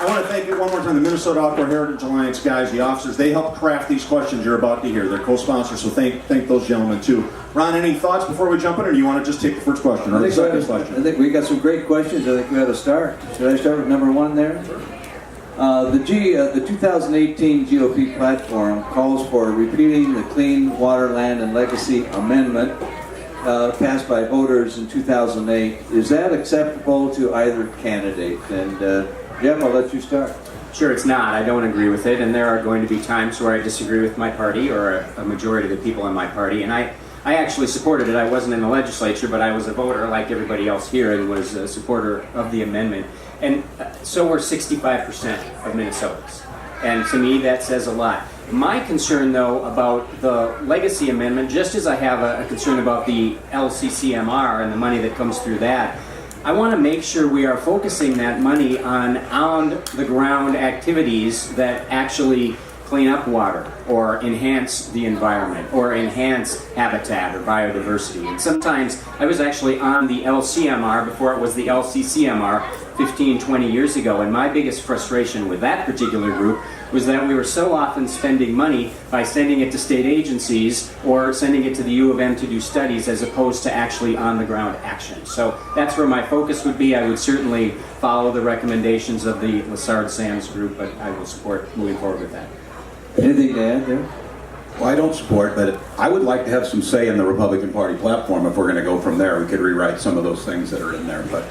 I want to thank you one more time, the Minnesota Outdoor Heritage Alliance guys, the officers. They helped craft these questions you're about to hear. They're co-sponsors, so thank those gentlemen too. Ron, any thoughts before we jump in, or do you want to just take the first question or the second question? I think we got some great questions. I think we ought to start. Should I start with number one there? The 2018 GOP platform calls for repealing the Clean Water, Land, and Legacy Amendment passed by voters in 2008. Is that acceptable to either candidate? And Jeff, I'll let you start. Sure, it's not. I don't agree with it, and there are going to be times where I disagree with my party or a majority of the people in my party, and I actually supported it. I wasn't in the legislature, but I was a voter like everybody else here and was a supporter of the amendment. And so were 65% of Minnesotans. And to me, that says a lot. My concern, though, about the legacy amendment, just as I have a concern about the LCCMR and the money that comes through that, I want to make sure we are focusing that money on on-the-ground activities that actually clean up water or enhance the environment or enhance habitat or biodiversity. And sometimes I was actually on the LCMR before it was the LCCMR 15, 20 years ago, and my biggest frustration with that particular group was that we were so often spending money by sending it to state agencies or sending it to the U of M to do studies as opposed to actually on-the-ground action. So that's where my focus would be. I would certainly follow the recommendations of the Lassard-Sams group, but I will support moving forward with that. Anything to add there? Well, I don't support, but I would like to have some say in the Republican Party platform. If we're going to go from there, we could rewrite some of those things that are in there. But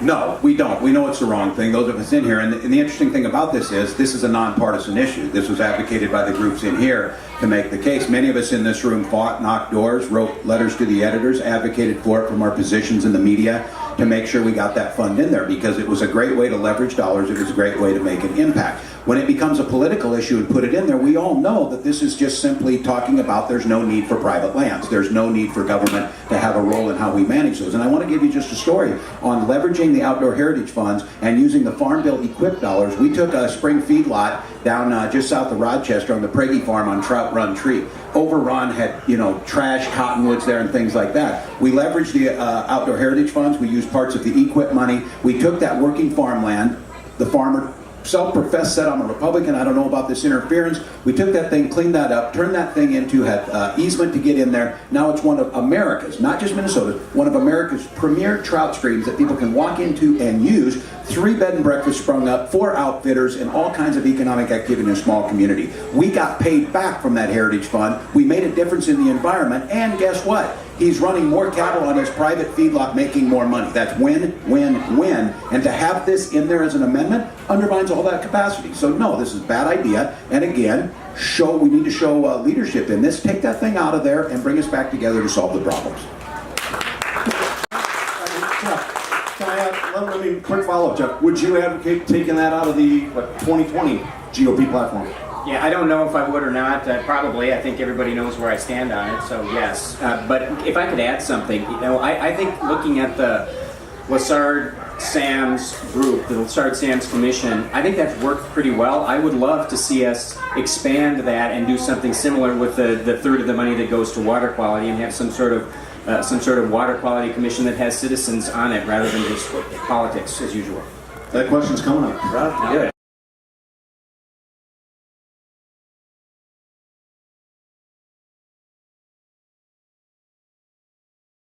no, we don't. We know it's the wrong thing, those of us in here. And the interesting thing about this is a nonpartisan issue. This was advocated by the groups in here to make the case. Many of us in this room fought, knocked doors, wrote letters to the editors, advocated for it from our positions in the media to make sure we got that fund in there, because it was a great way to leverage dollars. It was a great way to make an impact. When it becomes a political issue and put it in there, we all know that this is just simply talking about there's no need for private lands. There's no need for government to have a role in how we manage those. And I want to give you just a story on leveraging the outdoor heritage funds and using the Farm Bill equip dollars. We took a spring feedlot down just south of Rochester on the Prairie Farm on Trout Run Tree. Overrun, had trash, cottonwoods there and things like that. We leveraged the outdoor heritage funds. We used parts of the equip money. We took that working farmland. The farmer self-professed said, I'm a Republican, I don't know about this interference. We took that thing, cleaned that up, turned that thing into, had easement to get in there. Now it's one of America's, not just Minnesota, one of America's premier trout streams that people can walk into and use. 3 bed and breakfasts sprung up, 4 outfitters, and all kinds of economic activity in a small community. We got paid back from that heritage fund. We made a difference in the environment, and guess what? He's running more cattle on his private feedlot, making more money. That's win, win, win. And to have this in there as an amendment undermines all that capacity. So no, this is a bad idea. And again, we need to show leadership in this. Take that thing out of there and bring us back together to solve the problems. Let me quick follow-up, Jeff. Would you advocate taking that out of the 2020 GOP platform? Yeah, I don't know if I would or not. Probably. I think everybody knows where I stand on it, so yes. But if I could add something, I think looking at the Lassard-Sams group, the Lassard-Sams Commission, I think that's worked pretty well. I would love to see us expand that and do something similar with the third of the money that goes to water quality and have some sort of water quality commission that has citizens on it rather than just politics as usual. That question's coming up. Yeah.